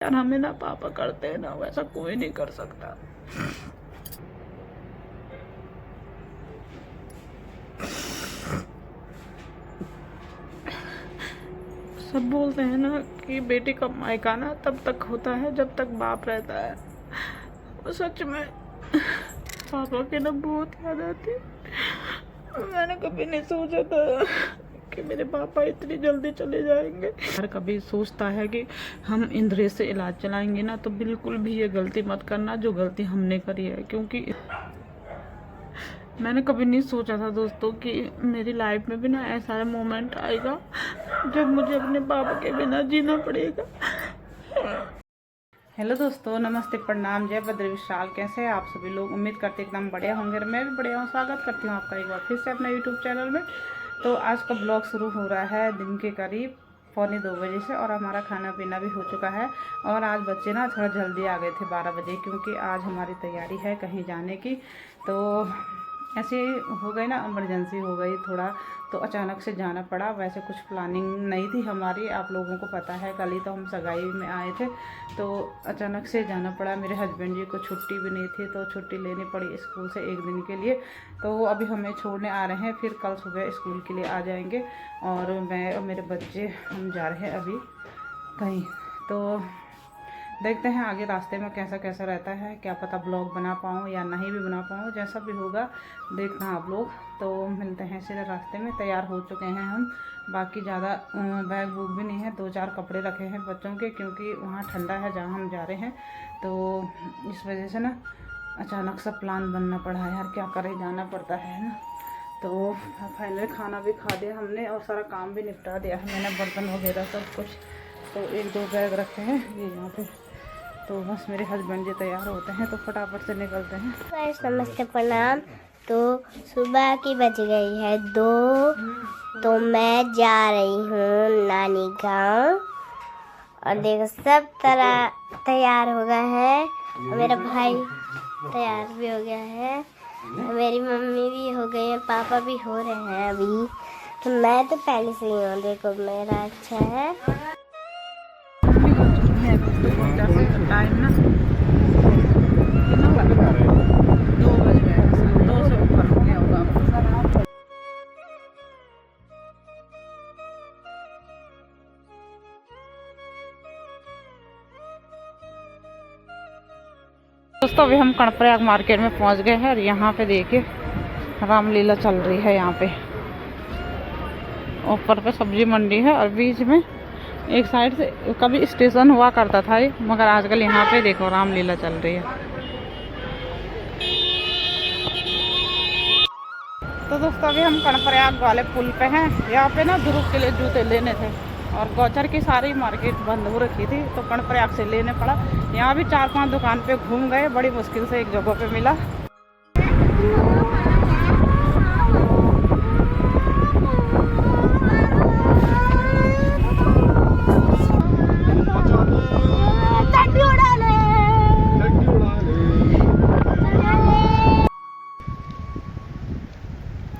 यार हमें ना पापा करते हैं ना वैसा कोई नहीं कर सकता। सब बोलते हैं ना कि बेटी का मायका ना तब तक होता है जब तक बाप रहता है। और सच में पापा की ना बहुत याद आती। मैंने कभी नहीं सोचा था कि मेरे पापा इतनी जल्दी चले जाएंगे। हर कभी सोचता है कि हम इंद्रिय से इलाज चलाएंगे ना, तो बिल्कुल भी ये गलती मत करना जो गलती हमने करी है। क्योंकि मैंने कभी नहीं सोचा था दोस्तों कि मेरी लाइफ में भी ना ऐसा मोमेंट आएगा जब मुझे अपने पापा के बिना जीना पड़ेगा। हेलो दोस्तों, नमस्ते, प्रणाम, जय बद्र विशाल। कैसे हैं आप सभी लोग? उम्मीद करते एकदम बढ़िया होंगे। मैं भी बढ़िया हूँ। स्वागत करती हूँ आपका एक बार फिर से अपने यूट्यूब चैनल में। तो आज का ब्लॉग शुरू हो रहा है दिन के करीब 1:45 बजे से, और हमारा खाना पीना भी हो चुका है। और आज बच्चे ना थोड़ा जल्दी आ गए थे 12 बजे, क्योंकि आज हमारी तैयारी है कहीं जाने की। तो ऐसे हो गई ना, इमरजेंसी हो गई थोड़ा, तो अचानक से जाना पड़ा। वैसे कुछ प्लानिंग नहीं थी हमारी, आप लोगों को पता है। कल ही तो हम सगाई में आए थे, तो अचानक से जाना पड़ा। मेरे हस्बैंड जी को छुट्टी भी नहीं थी, तो छुट्टी लेनी पड़ी स्कूल से एक दिन के लिए। तो वो अभी हमें छोड़ने आ रहे हैं, फिर कल सुबह स्कूल के लिए आ जाएंगे। और मैं और मेरे बच्चे हम जा रहे हैं अभी कहीं। तो देखते हैं आगे रास्ते में कैसा कैसा रहता है। क्या पता ब्लॉग बना पाऊँ या नहीं भी बना पाऊँ, जैसा भी होगा देखना आप लोग। तो मिलते हैं सीधे रास्ते में। तैयार हो चुके हैं हम, बाकी ज़्यादा बैग वूग भी नहीं है। 2-4 कपड़े रखे हैं बच्चों के, क्योंकि वहाँ ठंडा है जहाँ हम जा रहे हैं। तो इस वजह से ना अचानक सा प्लान बनना पड़ा है यार, क्या करें, जाना पड़ता है ना। तो फाइनल खाना भी खा दिया हमने और सारा काम भी निपटा दिया है मैंने, बर्तन वगैरह सब कुछ। तो 1-2 बैग रखे हैं ये यहाँ पे। तो बस मेरे हस्बैंड जी तैयार होते हैं तो फटाफट से निकलते हैं। नमस्ते, प्रणाम। तो सुबह की बज गई है 2, तो मैं जा रही हूँ नानी गांव। और देखो सब तरह तैयार हो गए हैं। मेरा भाई तैयार भी हो गया है, मेरी मम्मी भी हो गई है, पापा भी हो रहे हैं अभी। तो मैं तो पहले से ही हूँ। देखो मेरा अच्छा है। टाइम ना 2 बज गए, 2 से ऊपर हो गया होगा। दोस्तों अभी हम कर्णप्रयाग मार्केट में पहुंच गए हैं, और यहाँ पे देखिए रामलीला चल रही है। यहाँ पे ऊपर पे सब्जी मंडी है, और बीच में एक साइड से कभी स्टेशन हुआ करता था ये, मगर आजकल यहाँ पे देखो रामलीला चल रही है। तो दोस्तों अभी हम कर्णप्रयाग वाले पुल पे हैं। यहाँ पे ना ध्रुव के लिए जूते लेने थे, और गौचर की सारी मार्केट बंद हो रखी थी, तो कर्णप्रयाग से लेने पड़ा। यहाँ भी 4-5 दुकान पे घूम गए, बड़ी मुश्किल से एक जगह पे मिला।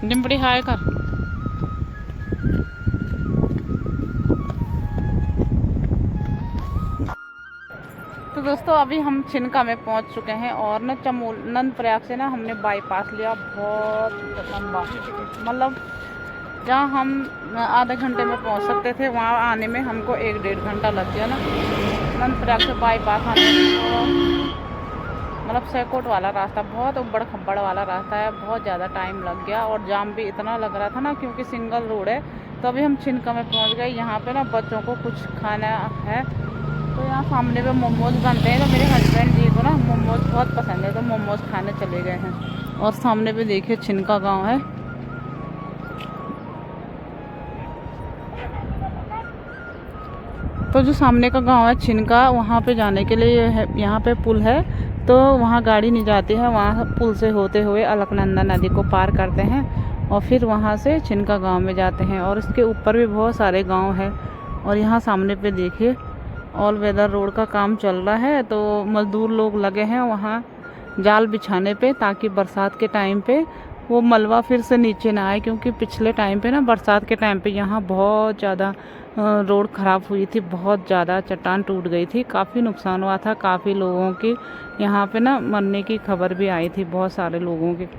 डिम्पड़ी हाय कर। तो दोस्तों अभी हम छिनका में पहुंच चुके हैं, और न नंदप्रयाग से ना हमने बाईपास लिया, बहुत लंबा, मतलब जहाँ हम आधे घंटे में पहुंच सकते थे, वहाँ आने में हमको 1-1.5 घंटा लग गया ना। नंदप्रयाग से बाईपास आने में मतलब सैकोट वाला रास्ता, बहुत उबड़ खब्बड़ वाला रास्ता है, बहुत ज़्यादा टाइम लग गया। और जाम भी इतना लग रहा था ना, क्योंकि सिंगल रोड है। तो अभी हम छिनका में पहुंच गए। यहाँ पे ना बच्चों को कुछ खाना है, तो यहाँ सामने पे मोमोज बनते हैं। तो मेरे हस्बैंड जी को ना मोमोज बहुत पसंद है, तो मोमोज खाने चले गए हैं। और सामने पे देखिए छिनका गाँव है। तो जो सामने का गांव है छिनका, वहाँ पे जाने के लिए यहाँ पे पुल है, तो वहाँ गाड़ी नहीं जाती है। वहाँ पुल से होते हुए अलकनंदा नदी को पार करते हैं, और फिर वहाँ से छिनका गांव में जाते हैं। और इसके ऊपर भी बहुत सारे गांव हैं। और यहाँ सामने पे देखिए ऑल वेदर रोड का काम चल रहा है, तो मज़दूर लोग लगे हैं वहाँ जाल बिछाने पे, ताकि बरसात के टाइम पे वो मलबा फिर से नीचे ना आए, क्योंकि पिछले टाइम पे ना, बरसात के टाइम पे यहाँ बहुत ज़्यादा रोड ख़राब हुई थी, बहुत ज़्यादा चट्टान टूट गई थी, काफ़ी नुकसान हुआ था, काफ़ी लोगों की यहाँ पे ना मरने की खबर भी आई थी, बहुत सारे लोगों की।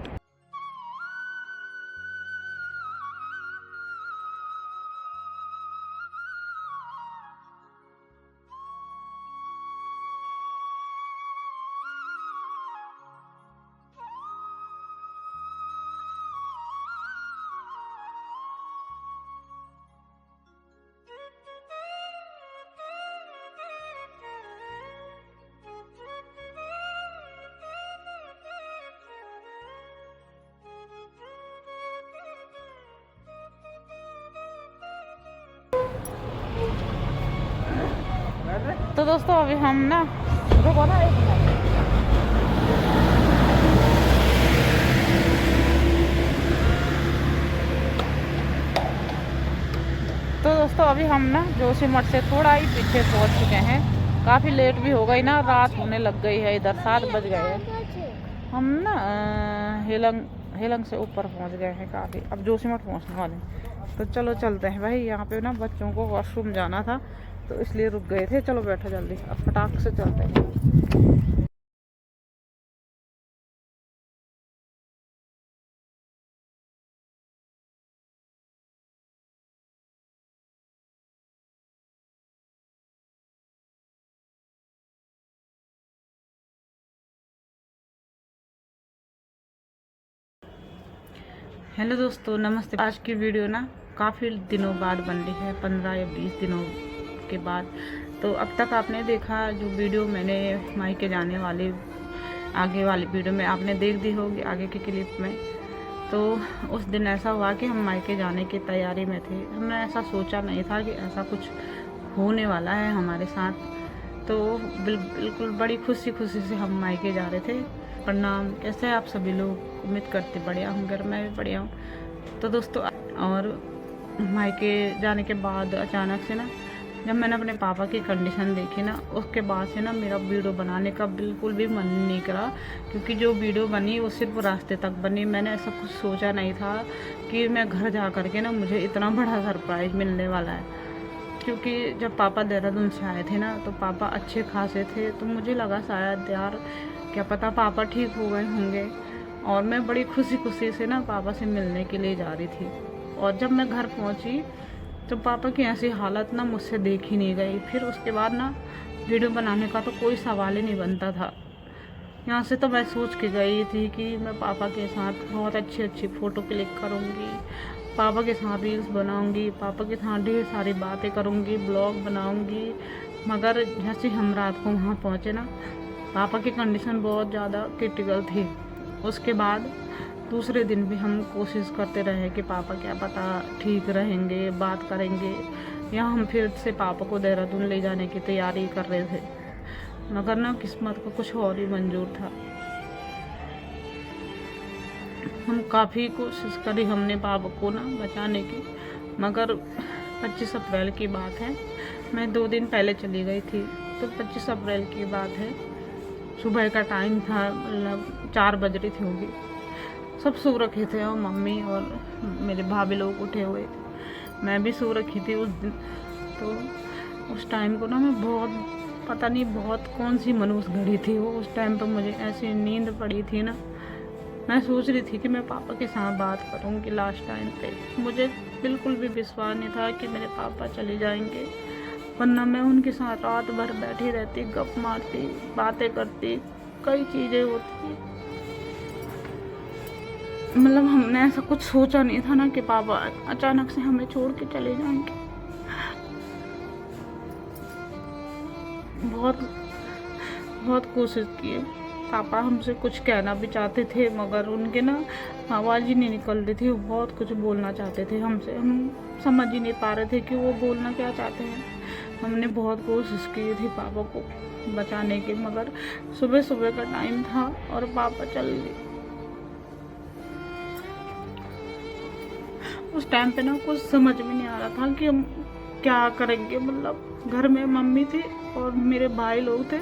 तो दोस्तों अभी हम ना, रुको ना एक मिनट। तो दोस्तों अभी हम ना जोशीमठ से थोड़ा ही पीछे पहुंच चुके हैं, काफ़ी लेट भी हो गई ना, रात होने लग गई है, इधर 7 बज गए हैं। हम ना हेलंग से ऊपर पहुंच गए हैं काफ़ी, अब जोशीमठ पहुंचने वाले हैं। तो चलो चलते हैं भाई, यहाँ पे ना बच्चों को वॉशरूम जाना था तो इसलिए रुक गए थे। चलो बैठो जल्दी, अब फटाक से चलते हैं। हेलो दोस्तों, नमस्ते। आज की वीडियो ना काफ़ी दिनों बाद बन रही है, 15 या 20 दिनों के बाद। तो अब तक आपने देखा जो वीडियो मैंने मायके जाने वाली आगे वाली वीडियो में आपने देख दी होगी, आगे की क्लिप में। तो उस दिन ऐसा हुआ कि हम मायके जाने की तैयारी में थे, हमने ऐसा सोचा नहीं था कि ऐसा कुछ होने वाला है हमारे साथ। तो बिल्कुल बड़ी खुशी से हम मायके जा रहे थे। प्रणाम, कैसे हैं आप सभी लोग? उम्मीद करते बढ़िया होंगे, मैं भी बढ़िया हूँ। तो दोस्तों, और मायके जाने के बाद अचानक से ना, जब मैंने अपने पापा की कंडीशन देखी ना, उसके बाद से ना मेरा वीडियो बनाने का बिल्कुल भी मन नहीं करा, क्योंकि जो वीडियो बनी वो सिर्फ रास्ते तक बनी। मैंने ऐसा कुछ सोचा नहीं था कि मैं घर जा कर के ना मुझे इतना बड़ा सरप्राइज़ मिलने वाला है। क्योंकि जब पापा देहरादून से आए थे ना, तो पापा अच्छे खासे थे, तो मुझे लगा शायद यार क्या पता पापा ठीक हो गए होंगे। और मैं बड़ी खुशी से ना पापा से मिलने के लिए जा रही थी। और जब मैं घर पहुंची तो पापा की ऐसी हालत ना मुझसे देखी नहीं गई। फिर उसके बाद ना वीडियो बनाने का तो कोई सवाल ही नहीं बनता था। यहाँ से तो मैं सोच के गई थी कि मैं पापा के साथ बहुत अच्छी फ़ोटो क्लिक करूँगी, पापा के साथ रील्स बनाऊँगी, पापा के साथ ढेर सारी बातें करूँगी, ब्लॉग बनाऊँगी। मगर जैसे हम रात को वहाँ पहुँचे ना, पापा की कंडीशन बहुत ज़्यादा क्रिटिकल थी। उसके बाद दूसरे दिन भी हम कोशिश करते रहे कि पापा क्या पता ठीक रहेंगे, बात करेंगे, या हम फिर से पापा को देहरादून ले जाने की तैयारी कर रहे थे। मगर ना किस्मत को कुछ और ही मंजूर था। हम काफ़ी कोशिश करी हमने पापा को ना बचाने की, मगर 25 अप्रैल की बात है, मैं 2 दिन पहले चली गई थी। तो 25 अप्रैल की बात है, सुबह का टाइम था, मतलब 4 बज रही थी होगी। सब सो रखे थे और मम्मी और मेरे भाभी लोग उठे हुए थे, मैं भी सो रखी थी उस दिन। तो उस टाइम को ना मैं बहुत पता नहीं बहुत कौन सी मनूस घड़ी थी वो, उस टाइम पर मुझे ऐसी नींद पड़ी थी ना, मैं सोच रही थी कि मैं पापा के साथ बात करूँगी लास्ट टाइम पे। मुझे बिल्कुल भी विश्वास नहीं था कि मेरे पापा चले जाएंगे, वरना मैं उनके साथ रात भर बैठी रहती, गप मारती, बातें करती, कई चीज़ें होती। मतलब हमने ऐसा कुछ सोचा नहीं था ना कि पापा अचानक से हमें छोड़ के चले जाएंगे। बहुत कोशिश की। पापा हमसे कुछ कहना भी चाहते थे, मगर उनके ना आवाज़ ही नहीं निकलती थी। वो बहुत कुछ बोलना चाहते थे हमसे, हम समझ ही नहीं पा रहे थे कि वो बोलना क्या चाहते हैं। हमने बहुत कोशिश की थी पापा को बचाने की, मगर सुबह का टाइम था और पापा चल गए। उस टाइम पे ना कुछ समझ में नहीं आ रहा था कि हम क्या करेंगे। मतलब घर में मम्मी थी और मेरे भाई लोग थे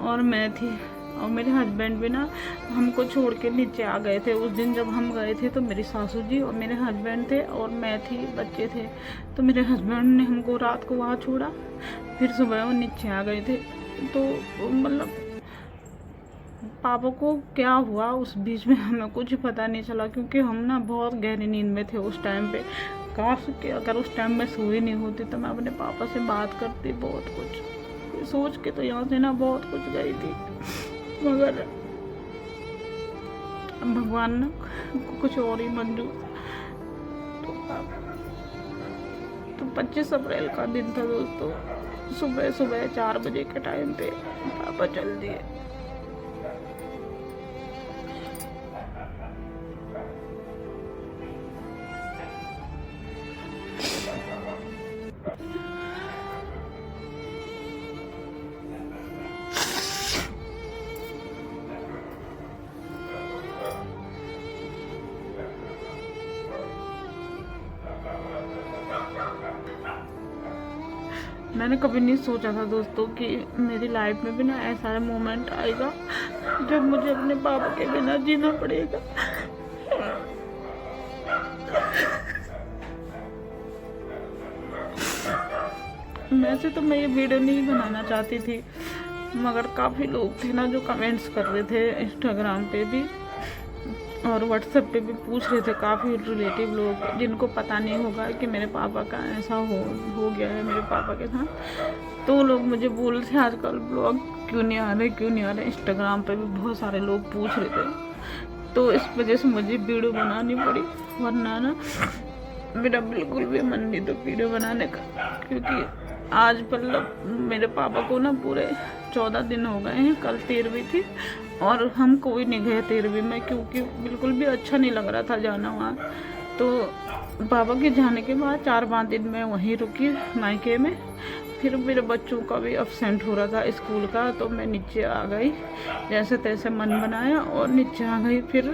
और मैं थी। और मेरे हस्बैंड भी ना हमको छोड़ के नीचे आ गए थे। उस दिन जब हम गए थे तो मेरी सासू जी और मेरे हस्बैंड थे और मैं थी, बच्चे थे। तो मेरे हस्बैंड ने हमको रात को वहाँ छोड़ा, फिर सुबह वो नीचे आ गए थे। तो मतलब पापा को क्या हुआ उस बीच में हमें कुछ पता नहीं चला, क्योंकि हम ना बहुत गहरी नींद में थे उस टाइम पे। काश कि अगर उस टाइम में सोई नहीं होती तो मैं अपने पापा से बात करती। बहुत कुछ सोच के तो यहाँ से ना बहुत कुछ गई थी, मगर भगवान ने कुछ और ही मंजूर। तो 25 अप्रैल का दिन था दोस्तों। सुबह सुबह 4 बजे के टाइम पे पापा चल दिए। मैंने कभी नहीं सोचा था दोस्तों कि मेरी लाइफ में भी ना ऐसा मोमेंट आएगा जब मुझे अपने पापा के बिना जीना पड़ेगा। वैसे तो मैं ये वीडियो नहीं बनाना चाहती थी, मगर काफ़ी लोग थे ना जो कमेंट्स कर रहे थे इंस्टाग्राम पे भी और व्हाट्सएप पे भी पूछ रहे थे। काफ़ी रिलेटिव लोग जिनको पता नहीं होगा कि मेरे पापा का ऐसा हो गया है मेरे पापा के साथ, तो लोग मुझे बोल रहे थे आजकल ब्लॉग क्यों नहीं आ रहे। इंस्टाग्राम पे भी बहुत सारे लोग पूछ रहे थे, तो इस वजह से मुझे वीडियो बनानी पड़ी, वरना ना मेरा बिल्कुल भी मन नहीं था वीडियो बनाने का। क्योंकि आज मतलब मेरे पापा को ना पूरे 14 दिन हो गए हैं। कल 13वीं थी और हम कोई नहीं गए 13वीं में, क्योंकि बिल्कुल भी अच्छा नहीं लग रहा था जाना वहाँ। तो पापा के जाने के बाद 4-5 दिन मैं वहीं रुकी मायके में। फिर मेरे बच्चों का भी अब्सेंट हो रहा था स्कूल का, तो मैं नीचे आ गई, जैसे तैसे मन बनाया और नीचे आ गई। फिर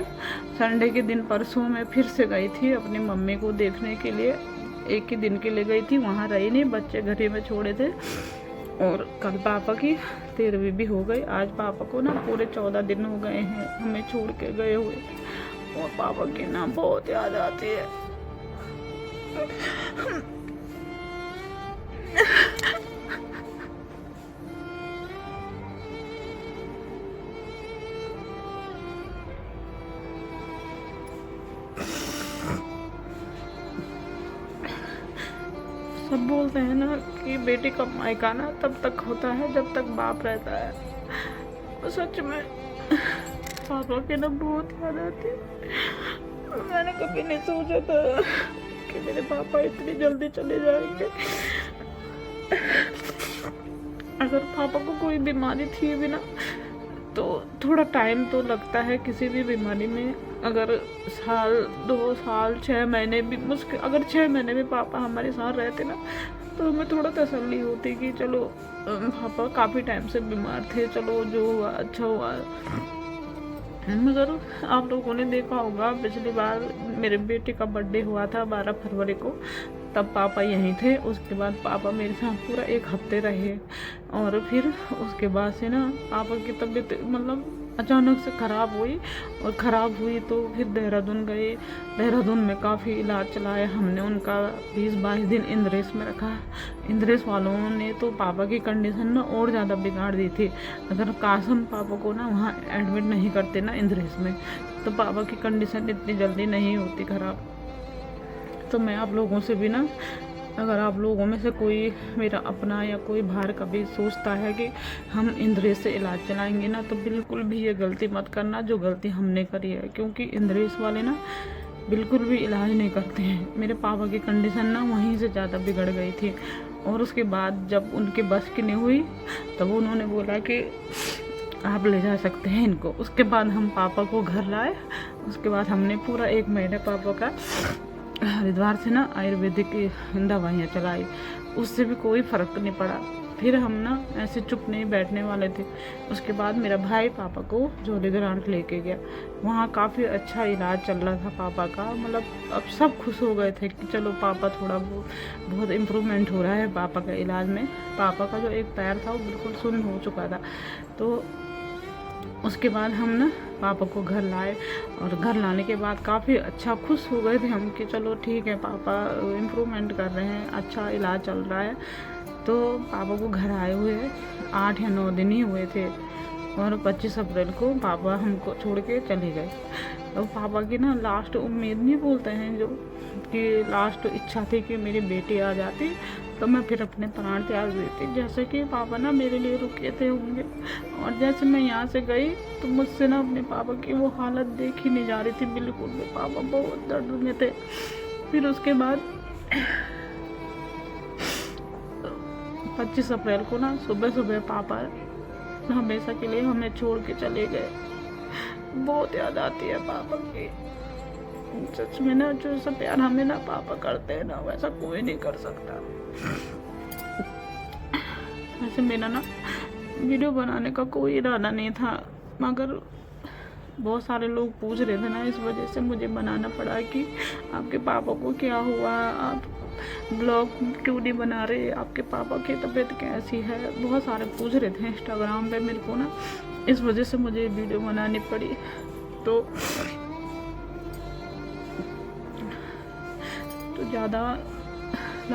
संडे के दिन परसों मैं फिर से गई थी अपनी मम्मी को देखने के लिए। एक ही दिन के लिए गई थी, वहाँ रही नहीं, बच्चे घर में छोड़े थे। और कल पापा की 13वीं भी हो गई। आज पापा को ना पूरे 14 दिन हो गए हैं हमें छोड़ के गए हुए, और पापा की ना बहुत याद आती है। सब बोलते हैं ना कि बेटी का मायका ना तब तक होता है जब तक बाप रहता है। और सच में पापा की ना बहुत याद आती है। मैंने कभी नहीं सोचा था कि मेरे पापा इतनी जल्दी चले जाएंगे। अगर पापा को कोई बीमारी थी भी ना, तो थोड़ा टाइम तो लगता है किसी भी बीमारी में। अगर 1-2 साल 6 महीने भी मुश्किल, अगर 6 महीने भी पापा हमारे साथ रहते ना, तो हमें थोड़ा तसल्ली होती कि चलो पापा काफ़ी टाइम से बीमार थे, चलो जो हुआ अच्छा हुआ। मगर आप लोगों ने देखा होगा पिछली बार मेरे बेटे का बर्थडे हुआ था 12 फरवरी को, तब पापा यहीं थे। उसके बाद पापा मेरे साथ पूरा 1 हफ्ते रहे, और फिर उसके बाद से ना पापा की तबीयत मतलब अचानक से ख़राब हुई, और ख़राब हुई तो फिर देहरादून गए। देहरादून में काफ़ी इलाज चलाया हमने, उनका 20-22 दिन इंद्रेस में रखा। इंद्रेस वालों ने तो पापा की कंडीशन ना और ज़्यादा बिगाड़ दी थी। अगर काश हम पापा को ना वहाँ एडमिट नहीं करते ना इंद्रेस में, तो पापा की कंडीशन इतनी जल्दी नहीं होती ख़राब। तो मैं आप लोगों से भी ना, अगर आप लोगों में से कोई मेरा अपना या कोई बाहर कभी सोचता है कि हम इंद्रेस से इलाज चलाएंगे ना, तो बिल्कुल भी ये गलती मत करना जो गलती हमने करी है। क्योंकि इंद्रेस वाले ना बिल्कुल भी इलाज नहीं करते हैं। मेरे पापा की कंडीशन ना वहीं से ज़्यादा बिगड़ गई थी, और उसके बाद जब उनके बस की नहीं हुई तब उन्होंने बोला कि आप ले जा सकते हैं इनको। उसके बाद हम पापा को घर लाए। उसके बाद हमने पूरा 1 महीना पापा का हरिद्वार से ना आयुर्वेदिक की दवाइयाँ चलाई, उससे भी कोई फ़र्क नहीं पड़ा। फिर हम ना ऐसे चुप नहीं बैठने वाले थे। उसके बाद मेरा भाई पापा को जोलीग्रांट लेके गया, वहाँ काफ़ी अच्छा इलाज चल रहा था पापा का। मतलब अब सब खुश हो गए थे कि चलो पापा थोड़ा बहुत इम्प्रूवमेंट हो रहा है पापा का इलाज में। पापा का जो एक पैर था वो बिल्कुल सुन्न हो चुका था। तो उसके बाद हम ना पापा को घर लाए, और घर लाने के बाद काफ़ी अच्छा खुश हो गए थे हम कि चलो ठीक है, पापा इम्प्रूवमेंट कर रहे हैं, अच्छा इलाज चल रहा है। तो पापा को घर आए हुए 8 या 9 दिन ही हुए थे, और 25 अप्रैल को पापा हमको छोड़ के चले गए। तो पापा की ना लास्ट उम्मीद नहीं बोलते हैं जो, कि लास्ट इच्छा थी कि मेरी बेटी आ जाती तो मैं फिर अपने प्राण त्याग देती, जैसे कि पापा ना मेरे लिए रुके थे होंगे। और जैसे मैं यहाँ से गई तो मुझसे ना अपने पापा की वो हालत देखी नहीं जा रही थी बिल्कुल भी, पापा बहुत दर्द में थे। फिर उसके बाद 25 अप्रैल को ना सुबह सुबह पापा हमेशा के लिए हमें छोड़ के चले गए। बहुत याद आती है पापा की, सच में ना जो सब प्यार हमें ना पापा करते हैं ना वैसा कोई नहीं कर सकता। वैसे मेरा ना वीडियो बनाने का कोई इरादा नहीं था, मगर बहुत सारे लोग पूछ रहे थे ना, इस वजह से मुझे बनाना पड़ा कि आपके पापा को क्या हुआ, आप ब्लॉग क्यों नहीं बना रहे, आपके पापा की तबीयत कैसी है। बहुत सारे पूछ रहे थे इंस्टाग्राम पे मेरे को ना, इस वजह से मुझे वीडियो बनानी पड़ी। तो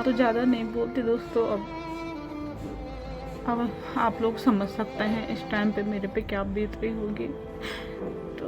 ज़्यादा नहीं बोलती दोस्तों। अब आप लोग समझ सकते हैं इस टाइम पे मेरे पे क्या बीत रही होगी। तो